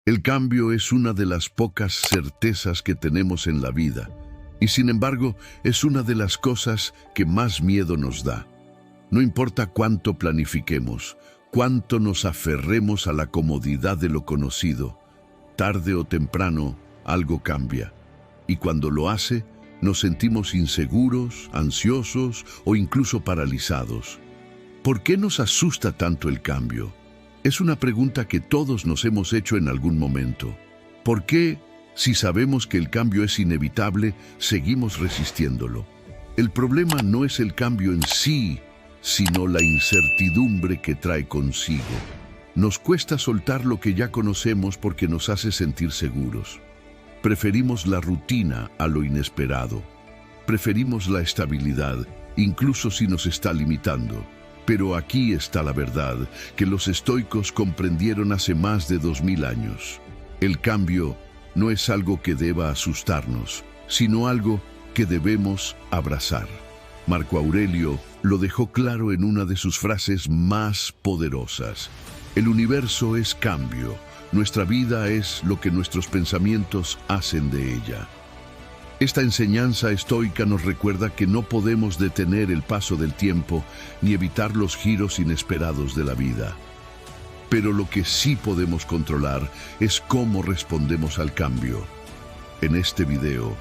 El cambio es una de las pocas certezas que tenemos en la vida, y sin embargo es una de las cosas que más miedo nos da. No importa cuánto planifiquemos, cuánto nos aferremos a la comodidad de lo conocido, tarde o temprano algo cambia, y cuando lo hace, nos sentimos inseguros, ansiosos o incluso paralizados. ¿Por qué nos asusta tanto el cambio? Es una pregunta que todos nos hemos hecho en algún momento. ¿Por qué, si sabemos que el cambio es inevitable, seguimos resistiéndolo? El problema no es el cambio en sí, sino la incertidumbre que trae consigo. Nos cuesta soltar lo que ya conocemos porque nos hace sentir seguros. Preferimos la rutina a lo inesperado. Preferimos la estabilidad, incluso si nos está limitando. Pero aquí está la verdad, que los estoicos comprendieron hace más de 2000 años. El cambio no es algo que deba asustarnos, sino algo que debemos abrazar. Marco Aurelio lo dejó claro en una de sus frases más poderosas. El universo es cambio, nuestra vida es lo que nuestros pensamientos hacen de ella. Esta enseñanza estoica nos recuerda que no podemos detener el paso del tiempo ni evitar los giros inesperados de la vida. Pero lo que sí podemos controlar es cómo respondemos al cambio. En este video,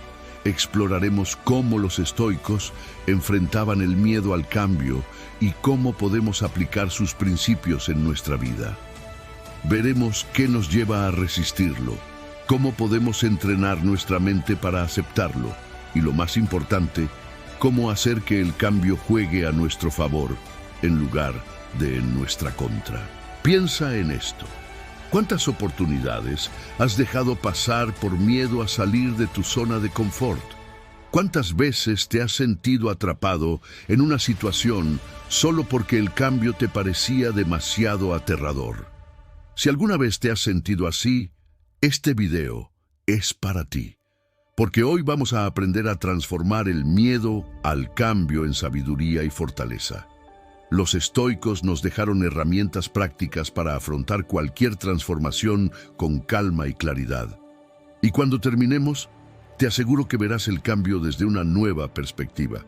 exploraremos cómo los estoicos enfrentaban el miedo al cambio y cómo podemos aplicar sus principios en nuestra vida. Veremos qué nos lleva a resistirlo, cómo podemos entrenar nuestra mente para aceptarlo y, lo más importante, cómo hacer que el cambio juegue a nuestro favor en lugar de en nuestra contra. Piensa en esto. ¿Cuántas oportunidades has dejado pasar por miedo a salir de tu zona de confort? ¿Cuántas veces te has sentido atrapado en una situación solo porque el cambio te parecía demasiado aterrador? Si alguna vez te has sentido así, este video es para ti, porque hoy vamos a aprender a transformar el miedo al cambio en sabiduría y fortaleza. Los estoicos nos dejaron herramientas prácticas para afrontar cualquier transformación con calma y claridad. Y cuando terminemos, te aseguro que verás el cambio desde una nueva perspectiva.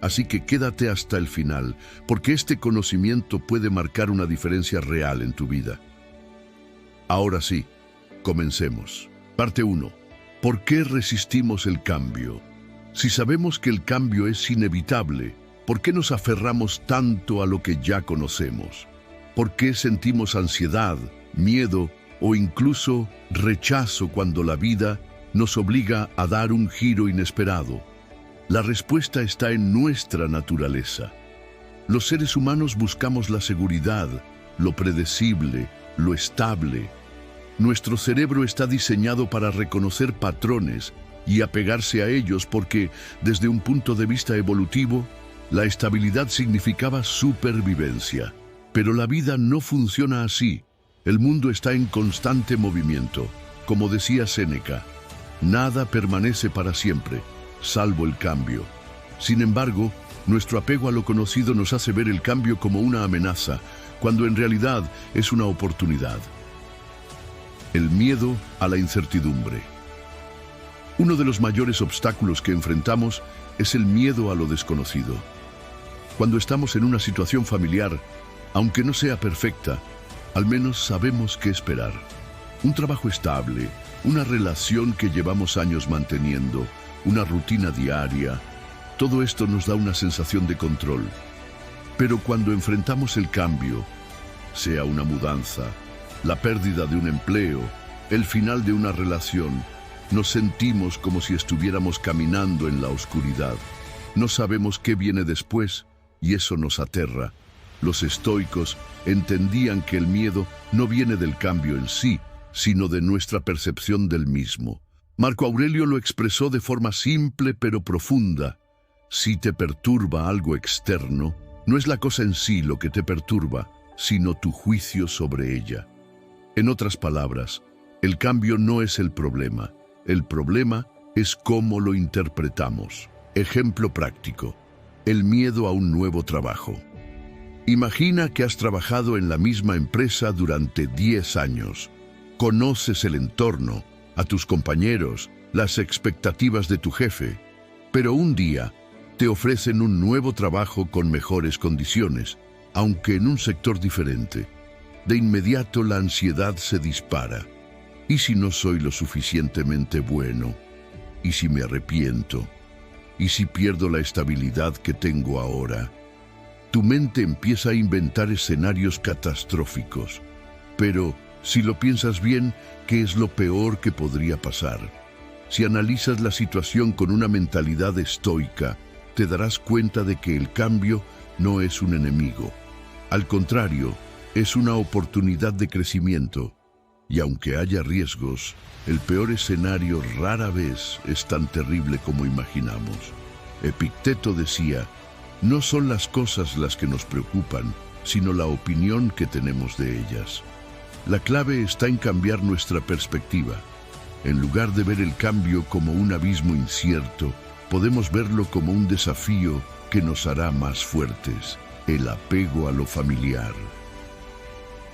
Así que quédate hasta el final, porque este conocimiento puede marcar una diferencia real en tu vida. Ahora sí, comencemos. Parte 1. ¿Por qué resistimos el cambio? Si sabemos que el cambio es inevitable, ¿por qué nos aferramos tanto a lo que ya conocemos? ¿Por qué sentimos ansiedad, miedo o incluso rechazo cuando la vida nos obliga a dar un giro inesperado? La respuesta está en nuestra naturaleza. Los seres humanos buscamos la seguridad, lo predecible, lo estable. Nuestro cerebro está diseñado para reconocer patrones y apegarse a ellos porque, desde un punto de vista evolutivo, la estabilidad significaba supervivencia. Pero la vida no funciona así. El mundo está en constante movimiento. Como decía Séneca, nada permanece para siempre, salvo el cambio. Sin embargo, nuestro apego a lo conocido nos hace ver el cambio como una amenaza, cuando en realidad es una oportunidad. El miedo a la incertidumbre. Uno de los mayores obstáculos que enfrentamos es el miedo a lo desconocido. Cuando estamos en una situación familiar, aunque no sea perfecta, al menos sabemos qué esperar. Un trabajo estable, una relación que llevamos años manteniendo, una rutina diaria, todo esto nos da una sensación de control. Pero cuando enfrentamos el cambio, sea una mudanza, la pérdida de un empleo, el final de una relación, nos sentimos como si estuviéramos caminando en la oscuridad. No sabemos qué viene después y eso nos aterra. Los estoicos entendían que el miedo no viene del cambio en sí, sino de nuestra percepción del mismo. Marco Aurelio lo expresó de forma simple pero profunda. Si te perturba algo externo, no es la cosa en sí lo que te perturba, sino tu juicio sobre ella. En otras palabras, el cambio no es el problema es cómo lo interpretamos. Ejemplo práctico: el miedo a un nuevo trabajo. Imagina que has trabajado en la misma empresa durante 10 años. Conoces el entorno, a tus compañeros, las expectativas de tu jefe, pero un día te ofrecen un nuevo trabajo con mejores condiciones, aunque en un sector diferente. De inmediato la ansiedad se dispara. ¿Y si no soy lo suficientemente bueno? ¿Y si me arrepiento? ¿Y si pierdo la estabilidad que tengo ahora? Tu mente empieza a inventar escenarios catastróficos. Pero, si lo piensas bien, ¿qué es lo peor que podría pasar? Si analizas la situación con una mentalidad estoica, te darás cuenta de que el cambio no es un enemigo. Al contrario, es una oportunidad de crecimiento. Y aunque haya riesgos, el peor escenario rara vez es tan terrible como imaginamos. Epicteto decía, no son las cosas las que nos preocupan, sino la opinión que tenemos de ellas. La clave está en cambiar nuestra perspectiva. En lugar de ver el cambio como un abismo incierto, podemos verlo como un desafío que nos hará más fuertes, el apego a lo familiar.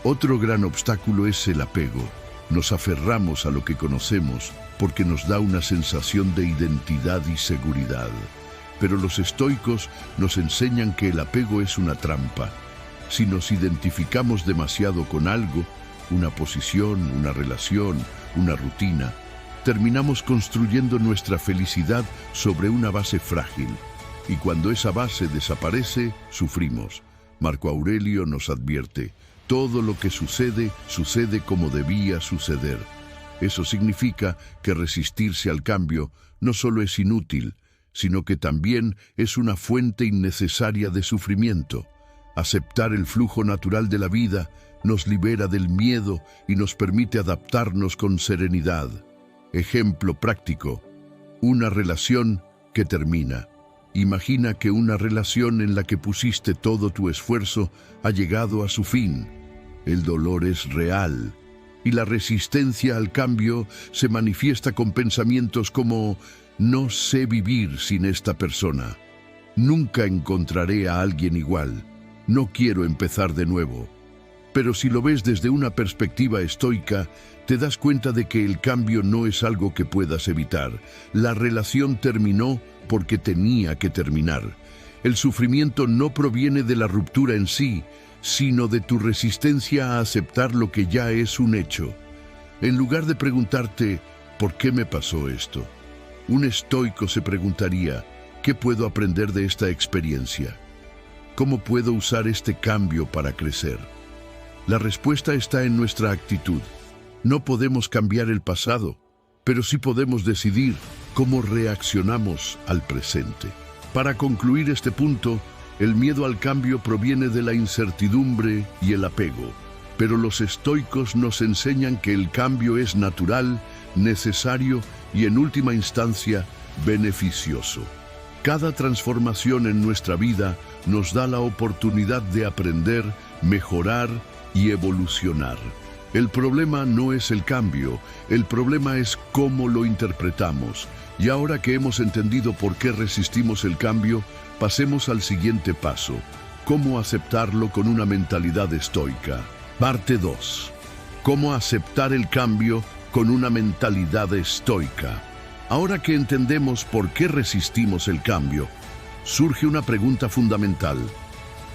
Otro gran obstáculo es el apego. Nos aferramos a lo que conocemos porque nos da una sensación de identidad y seguridad. Pero los estoicos nos enseñan que el apego es una trampa. Si nos identificamos demasiado con algo, una posición, una relación, una rutina, terminamos construyendo nuestra felicidad sobre una base frágil. Y cuando esa base desaparece, sufrimos. Marco Aurelio nos advierte, todo lo que sucede, sucede como debía suceder. Eso significa que resistirse al cambio no solo es inútil, sino que también es una fuente innecesaria de sufrimiento. Aceptar el flujo natural de la vida nos libera del miedo y nos permite adaptarnos con serenidad. Ejemplo práctico, una relación que termina. Imagina que una relación en la que pusiste todo tu esfuerzo ha llegado a su fin. El dolor es real y la resistencia al cambio se manifiesta con pensamientos como no sé vivir sin esta persona. Nunca encontraré a alguien igual. No quiero empezar de nuevo. Pero si lo ves desde una perspectiva estoica, te das cuenta de que el cambio no es algo que puedas evitar. La relación terminó porque tenía que terminar. El sufrimiento no proviene de la ruptura en sí, sino de tu resistencia a aceptar lo que ya es un hecho. En lugar de preguntarte, ¿por qué me pasó esto?, un estoico se preguntaría, ¿qué puedo aprender de esta experiencia? ¿Cómo puedo usar este cambio para crecer? La respuesta está en nuestra actitud. No podemos cambiar el pasado, pero sí podemos decidir cómo reaccionamos al presente. Para concluir este punto, el miedo al cambio proviene de la incertidumbre y el apego, pero los estoicos nos enseñan que el cambio es natural, necesario y en última instancia beneficioso. Cada transformación en nuestra vida nos da la oportunidad de aprender, mejorar y evolucionar. El problema no es el cambio, el problema es cómo lo interpretamos. Y ahora que hemos entendido por qué resistimos el cambio, pasemos al siguiente paso: cómo aceptarlo con una mentalidad estoica. Parte 2. Cómo aceptar el cambio con una mentalidad estoica. Ahora que entendemos por qué resistimos el cambio, surge una pregunta fundamental.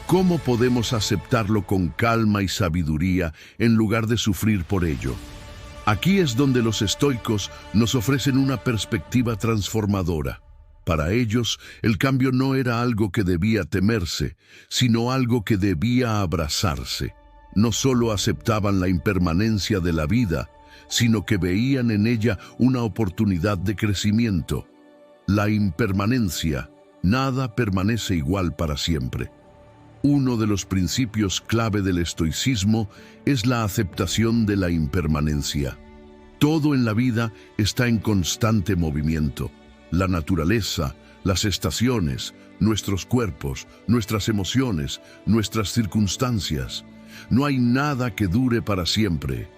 ¿Cómo podemos aceptarlo con calma y sabiduría en lugar de sufrir por ello? Aquí es donde los estoicos nos ofrecen una perspectiva transformadora. Para ellos, el cambio no era algo que debía temerse, sino algo que debía abrazarse. No solo aceptaban la impermanencia de la vida, sino que veían en ella una oportunidad de crecimiento. La impermanencia, nada permanece igual para siempre. Uno de los principios clave del estoicismo es la aceptación de la impermanencia. Todo en la vida está en constante movimiento. La naturaleza, las estaciones, nuestros cuerpos, nuestras emociones, nuestras circunstancias. No hay nada que dure para siempre.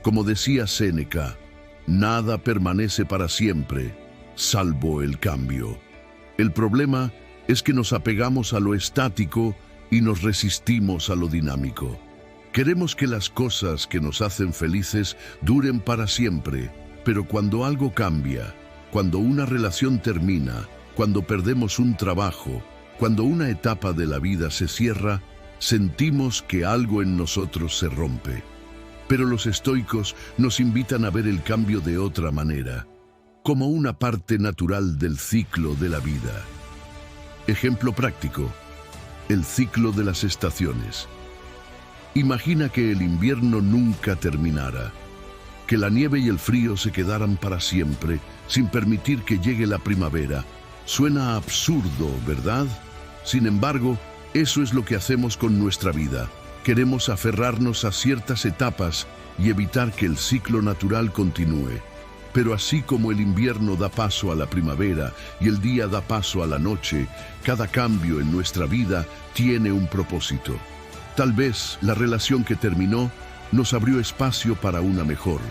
Como decía Séneca, nada permanece para siempre, salvo el cambio. El problema es que nos apegamos a lo estático y nos resistimos a lo dinámico. Queremos que las cosas que nos hacen felices duren para siempre, pero cuando algo cambia, cuando una relación termina, cuando perdemos un trabajo, cuando una etapa de la vida se cierra, sentimos que algo en nosotros se rompe. Pero los estoicos nos invitan a ver el cambio de otra manera, como una parte natural del ciclo de la vida. Ejemplo práctico: el ciclo de las estaciones. Imagina que el invierno nunca terminara, que la nieve y el frío se quedaran para siempre, sin permitir que llegue la primavera. Suena absurdo, ¿verdad? Sin embargo, eso es lo que hacemos con nuestra vida. Queremos aferrarnos a ciertas etapas y evitar que el ciclo natural continúe. Pero así como el invierno da paso a la primavera y el día da paso a la noche, cada cambio en nuestra vida tiene un propósito. Tal vez la relación que terminó nos abrió espacio para una mejor.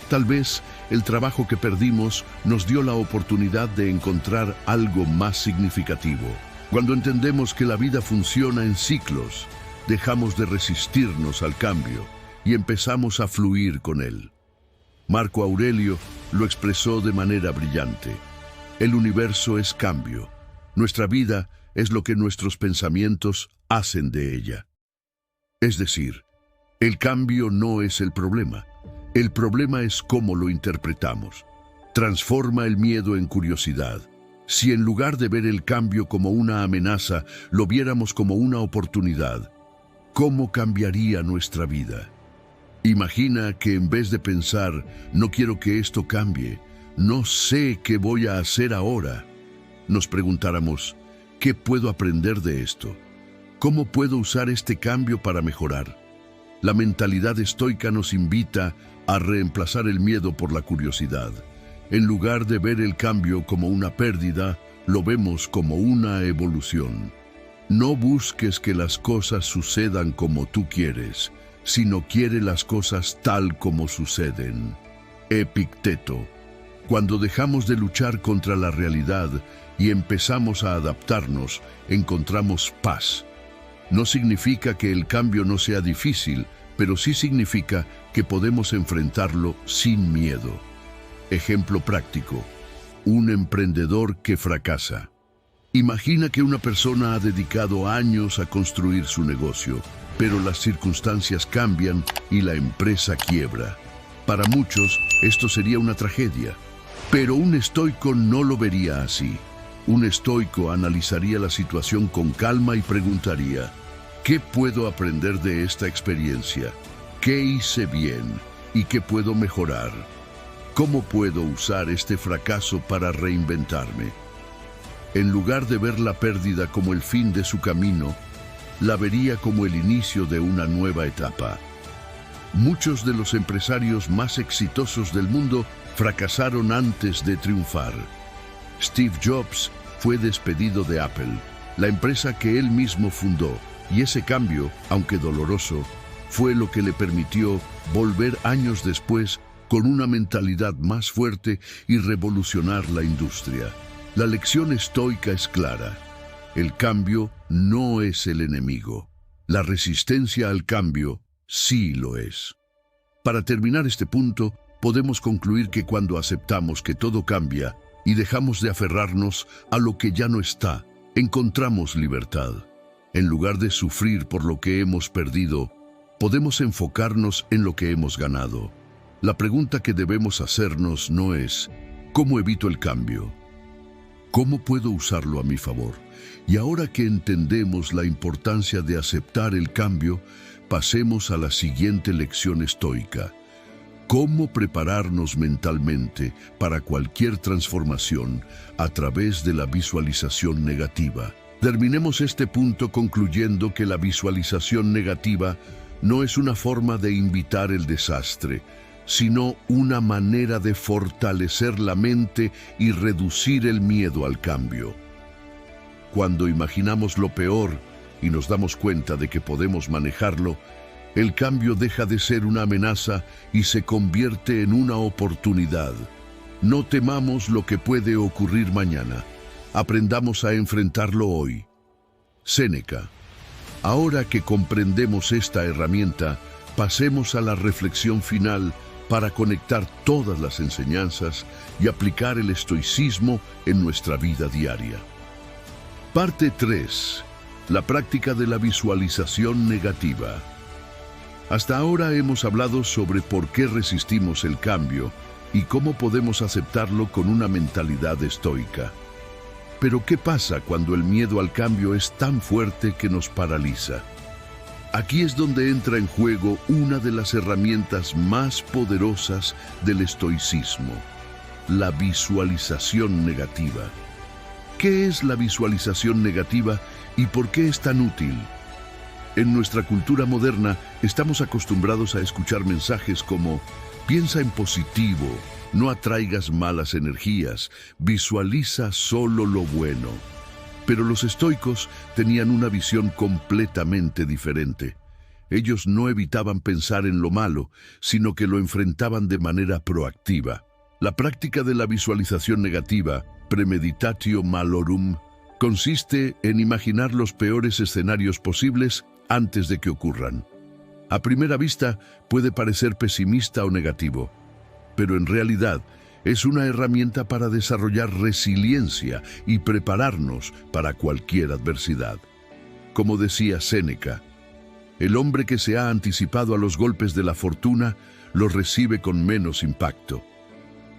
Tal vez el trabajo que perdimos nos dio la oportunidad de encontrar algo más significativo. Cuando entendemos que la vida funciona en ciclos, dejamos de resistirnos al cambio y empezamos a fluir con él. Marco Aurelio lo expresó de manera brillante. El universo es cambio. Nuestra vida es lo que nuestros pensamientos hacen de ella. Es decir, el cambio no es el problema. El problema es cómo lo interpretamos. Transforma el miedo en curiosidad. Si en lugar de ver el cambio como una amenaza, lo viéramos como una oportunidad, ¿cómo cambiaría nuestra vida? Imagina que en vez de pensar, no quiero que esto cambie, no sé qué voy a hacer ahora, nos preguntáramos, ¿qué puedo aprender de esto? ¿Cómo puedo usar este cambio para mejorar? La mentalidad estoica nos invita a reemplazar el miedo por la curiosidad. En lugar de ver el cambio como una pérdida, lo vemos como una evolución. No busques que las cosas sucedan como tú quieres, sino quiere las cosas tal como suceden. Epicteto. Cuando dejamos de luchar contra la realidad y empezamos a adaptarnos, encontramos paz. No significa que el cambio no sea difícil, pero sí significa que podemos enfrentarlo sin miedo. Ejemplo práctico: un emprendedor que fracasa. Imagina que una persona ha dedicado años a construir su negocio, pero las circunstancias cambian y la empresa quiebra. Para muchos, esto sería una tragedia, pero un estoico no lo vería así. Un estoico analizaría la situación con calma y preguntaría, ¿qué puedo aprender de esta experiencia? ¿Qué hice bien? ¿Y qué puedo mejorar? ¿Cómo puedo usar este fracaso para reinventarme? En lugar de ver la pérdida como el fin de su camino, la vería como el inicio de una nueva etapa. Muchos de los empresarios más exitosos del mundo fracasaron antes de triunfar. Steve Jobs fue despedido de Apple, la empresa que él mismo fundó, y ese cambio, aunque doloroso, fue lo que le permitió volver años después con una mentalidad más fuerte y revolucionar la industria. La lección estoica es clara. El cambio no es el enemigo. La resistencia al cambio sí lo es. Para terminar este punto, podemos concluir que cuando aceptamos que todo cambia y dejamos de aferrarnos a lo que ya no está, encontramos libertad. En lugar de sufrir por lo que hemos perdido, podemos enfocarnos en lo que hemos ganado. La pregunta que debemos hacernos no es, ¿cómo evito el cambio? ¿Cómo puedo usarlo a mi favor? Y ahora que entendemos la importancia de aceptar el cambio, pasemos a la siguiente lección estoica. ¿Cómo prepararnos mentalmente para cualquier transformación a través de la visualización negativa? Terminemos este punto concluyendo que la visualización negativa no es una forma de invitar el desastre, sino una manera de fortalecer la mente y reducir el miedo al cambio. Cuando imaginamos lo peor y nos damos cuenta de que podemos manejarlo, el cambio deja de ser una amenaza y se convierte en una oportunidad. No temamos lo que puede ocurrir mañana. Aprendamos a enfrentarlo hoy. Séneca. Ahora que comprendemos esta herramienta, pasemos a la reflexión final para conectar todas las enseñanzas y aplicar el estoicismo en nuestra vida diaria. Parte 3. La práctica de la visualización negativa. Hasta ahora hemos hablado sobre por qué resistimos el cambio y cómo podemos aceptarlo con una mentalidad estoica. Pero ¿qué pasa cuando el miedo al cambio es tan fuerte que nos paraliza? Aquí es donde entra en juego una de las herramientas más poderosas del estoicismo, la visualización negativa. ¿Qué es la visualización negativa y por qué es tan útil? En nuestra cultura moderna estamos acostumbrados a escuchar mensajes como piensa en positivo, no atraigas malas energías, visualiza solo lo bueno. Pero los estoicos tenían una visión completamente diferente. Ellos no evitaban pensar en lo malo, sino que lo enfrentaban de manera proactiva. La práctica de la visualización negativa, premeditatio malorum, consiste en imaginar los peores escenarios posibles antes de que ocurran. A primera vista puede parecer pesimista o negativo, pero en realidad es una herramienta para desarrollar resiliencia y prepararnos para cualquier adversidad. Como decía Séneca, el hombre que se ha anticipado a los golpes de la fortuna los recibe con menos impacto.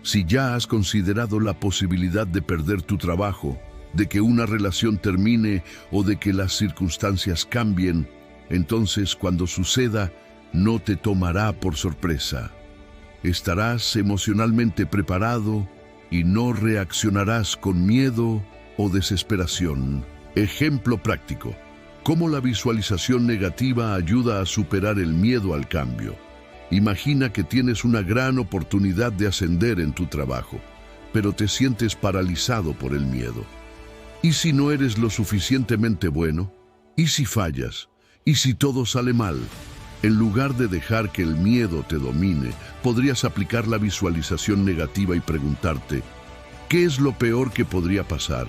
Si ya has considerado la posibilidad de perder tu trabajo, de que una relación termine o de que las circunstancias cambien, entonces cuando suceda no te tomará por sorpresa. Estarás emocionalmente preparado y no reaccionarás con miedo o desesperación. Ejemplo práctico: cómo la visualización negativa ayuda a superar el miedo al cambio. Imagina que tienes una gran oportunidad de ascender en tu trabajo, pero te sientes paralizado por el miedo. ¿Y si no eres lo suficientemente bueno? ¿Y si fallas? ¿Y si todo sale mal? En lugar de dejar que el miedo te domine, podrías aplicar la visualización negativa y preguntarte, ¿qué es lo peor que podría pasar?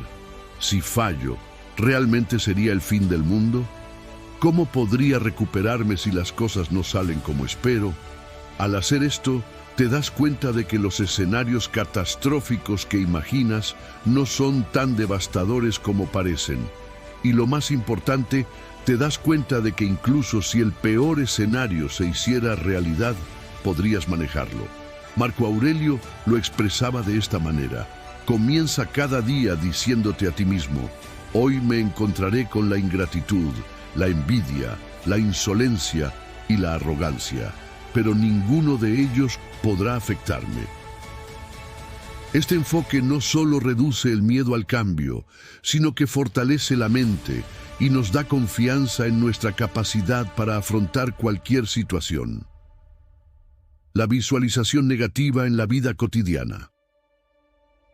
Si fallo, ¿realmente sería el fin del mundo? ¿Cómo podría recuperarme si las cosas no salen como espero? Al hacer esto, te das cuenta de que los escenarios catastróficos que imaginas no son tan devastadores como parecen. Y lo más importante, te das cuenta de que incluso si el peor escenario se hiciera realidad, podrías manejarlo. Marco Aurelio lo expresaba de esta manera: comienza cada día diciéndote a ti mismo, hoy me encontraré con la ingratitud, la envidia, la insolencia y la arrogancia, pero ninguno de ellos podrá afectarme. Este enfoque no solo reduce el miedo al cambio, sino que fortalece la mente y nos da confianza en nuestra capacidad para afrontar cualquier situación. La visualización negativa en la vida cotidiana.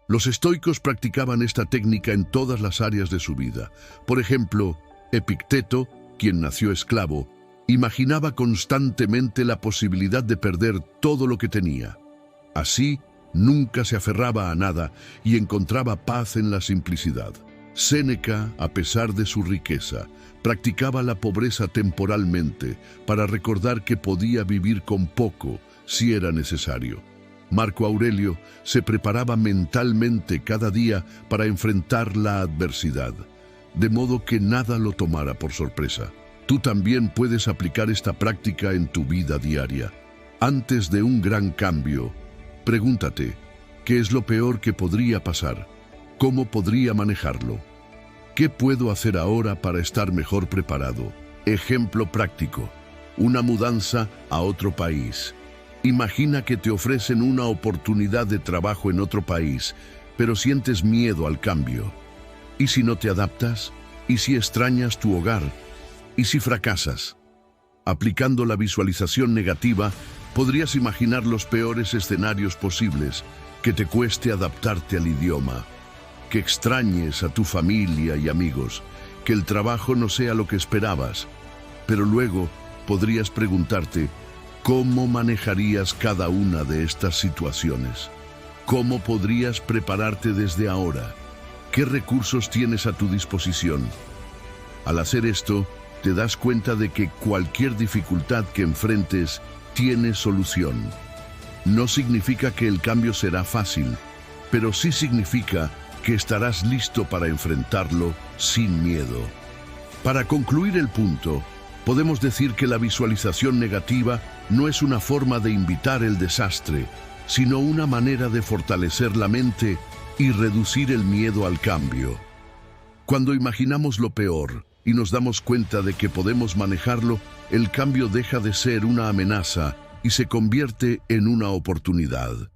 Los estoicos practicaban esta técnica en todas las áreas de su vida. Por ejemplo, Epicteto, quien nació esclavo, imaginaba constantemente la posibilidad de perder todo lo que tenía. Así, nunca se aferraba a nada y encontraba paz en la simplicidad. Séneca, a pesar de su riqueza, practicaba la pobreza temporalmente para recordar que podía vivir con poco si era necesario. Marco Aurelio se preparaba mentalmente cada día para enfrentar la adversidad, de modo que nada lo tomara por sorpresa. Tú también puedes aplicar esta práctica en tu vida diaria. Antes de un gran cambio, pregúntate, ¿qué es lo peor que podría pasar? ¿Cómo podría manejarlo? ¿Qué puedo hacer ahora para estar mejor preparado? Ejemplo práctico: una mudanza a otro país. Imagina que te ofrecen una oportunidad de trabajo en otro país, pero sientes miedo al cambio. ¿Y si no te adaptas? ¿Y si extrañas tu hogar? ¿Y si fracasas? Aplicando la visualización negativa, podrías imaginar los peores escenarios posibles, que te cueste adaptarte al idioma, que extrañes a tu familia y amigos, que el trabajo no sea lo que esperabas. Pero luego podrías preguntarte, ¿cómo manejarías cada una de estas situaciones? ¿Cómo podrías prepararte desde ahora? ¿Qué recursos tienes a tu disposición? Al hacer esto, te das cuenta de que cualquier dificultad que enfrentes tiene solución. No significa que el cambio será fácil, pero sí significa que estarás listo para enfrentarlo sin miedo. Para concluir el punto, podemos decir que la visualización negativa no es una forma de invitar el desastre, sino una manera de fortalecer la mente y reducir el miedo al cambio. Cuando imaginamos lo peor y nos damos cuenta de que podemos manejarlo, el cambio deja de ser una amenaza y se convierte en una oportunidad.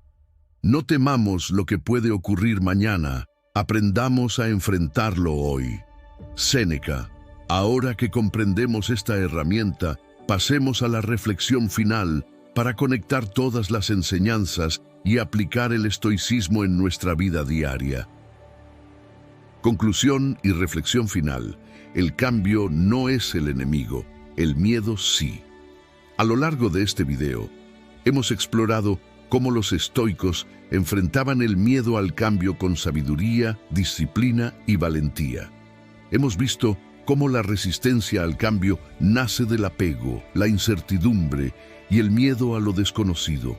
No temamos lo que puede ocurrir mañana, aprendamos a enfrentarlo hoy. Séneca. Ahora que comprendemos esta herramienta, pasemos a la reflexión final para conectar todas las enseñanzas y aplicar el estoicismo en nuestra vida diaria. Conclusión y reflexión final. El cambio no es el enemigo, el miedo sí. A lo largo de este video, hemos explorado cómo los estoicos enfrentaban el miedo al cambio con sabiduría, disciplina y valentía. Hemos visto cómo la resistencia al cambio nace del apego, la incertidumbre y el miedo a lo desconocido.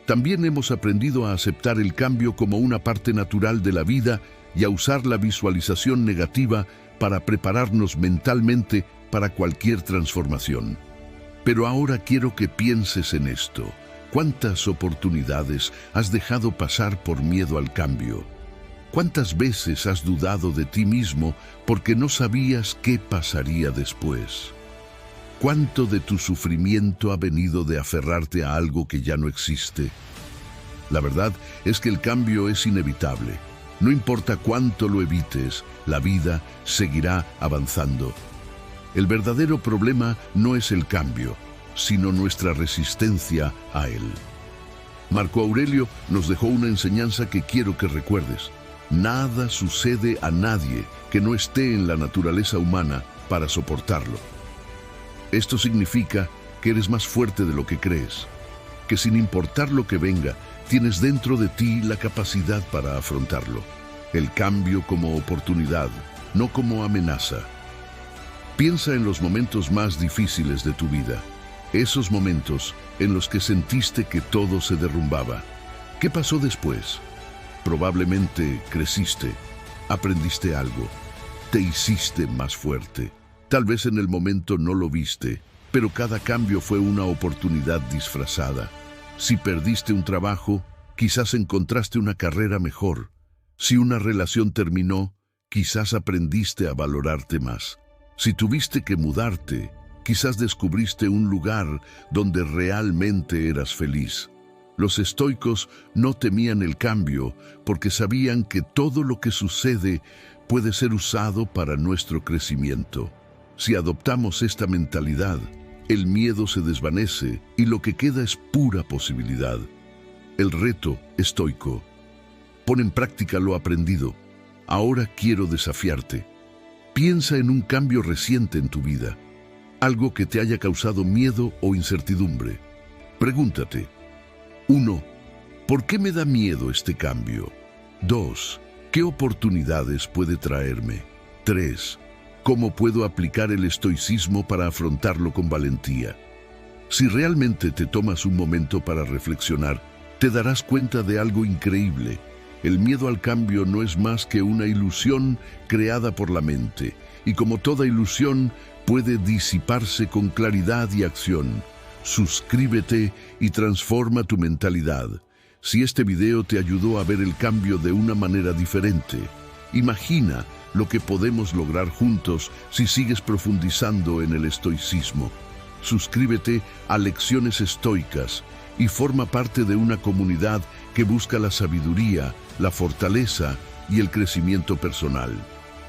También hemos aprendido a aceptar el cambio como una parte natural de la vida y a usar la visualización negativa para prepararnos mentalmente para cualquier transformación. Pero ahora quiero que pienses en esto. ¿Cuántas oportunidades has dejado pasar por miedo al cambio? ¿Cuántas veces has dudado de ti mismo porque no sabías qué pasaría después? ¿Cuánto de tu sufrimiento ha venido de aferrarte a algo que ya no existe? La verdad es que el cambio es inevitable. No importa cuánto lo evites, la vida seguirá avanzando. El verdadero problema no es el cambio, sino nuestra resistencia a él. Marco Aurelio nos dejó una enseñanza que quiero que recuerdes. Nada sucede a nadie que no esté en la naturaleza humana para soportarlo. Esto significa que eres más fuerte de lo que crees, que sin importar lo que venga, tienes dentro de ti la capacidad para afrontarlo. El cambio como oportunidad, no como amenaza. Piensa en los momentos más difíciles de tu vida, esos momentos en los que sentiste que todo se derrumbaba. ¿Qué pasó después? Probablemente creciste, aprendiste algo, te hiciste más fuerte. Tal vez en el momento no lo viste, pero cada cambio fue una oportunidad disfrazada. Si perdiste un trabajo, quizás encontraste una carrera mejor. Si una relación terminó, quizás aprendiste a valorarte más. Si tuviste que mudarte, quizás descubriste un lugar donde realmente eras feliz. Los estoicos no temían el cambio porque sabían que todo lo que sucede puede ser usado para nuestro crecimiento. Si adoptamos esta mentalidad, el miedo se desvanece y lo que queda es pura posibilidad. El reto estoico. Pon en práctica lo aprendido. Ahora quiero desafiarte. Piensa en un cambio reciente en tu vida, algo que te haya causado miedo o incertidumbre. Pregúntate: 1. ¿Por qué me da miedo este cambio? 2. ¿Qué oportunidades puede traerme? 3. ¿Cómo puedo aplicar el estoicismo para afrontarlo con valentía? Si realmente te tomas un momento para reflexionar, te darás cuenta de algo increíble. El miedo al cambio no es más que una ilusión creada por la mente, y como toda ilusión, puede disiparse con claridad y acción. Suscríbete y transforma tu mentalidad. Si este video te ayudó a ver el cambio de una manera diferente, imagina lo que podemos lograr juntos si sigues profundizando en el estoicismo. Suscríbete a Lecciones Estoicas y forma parte de una comunidad que busca la sabiduría, la fortaleza y el crecimiento personal.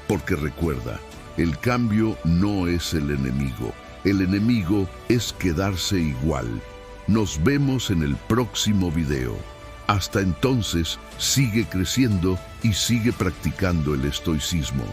Porque recuerda, el cambio no es el enemigo. El enemigo es quedarse igual. Nos vemos en el próximo video. Hasta entonces, sigue creciendo y sigue practicando el estoicismo.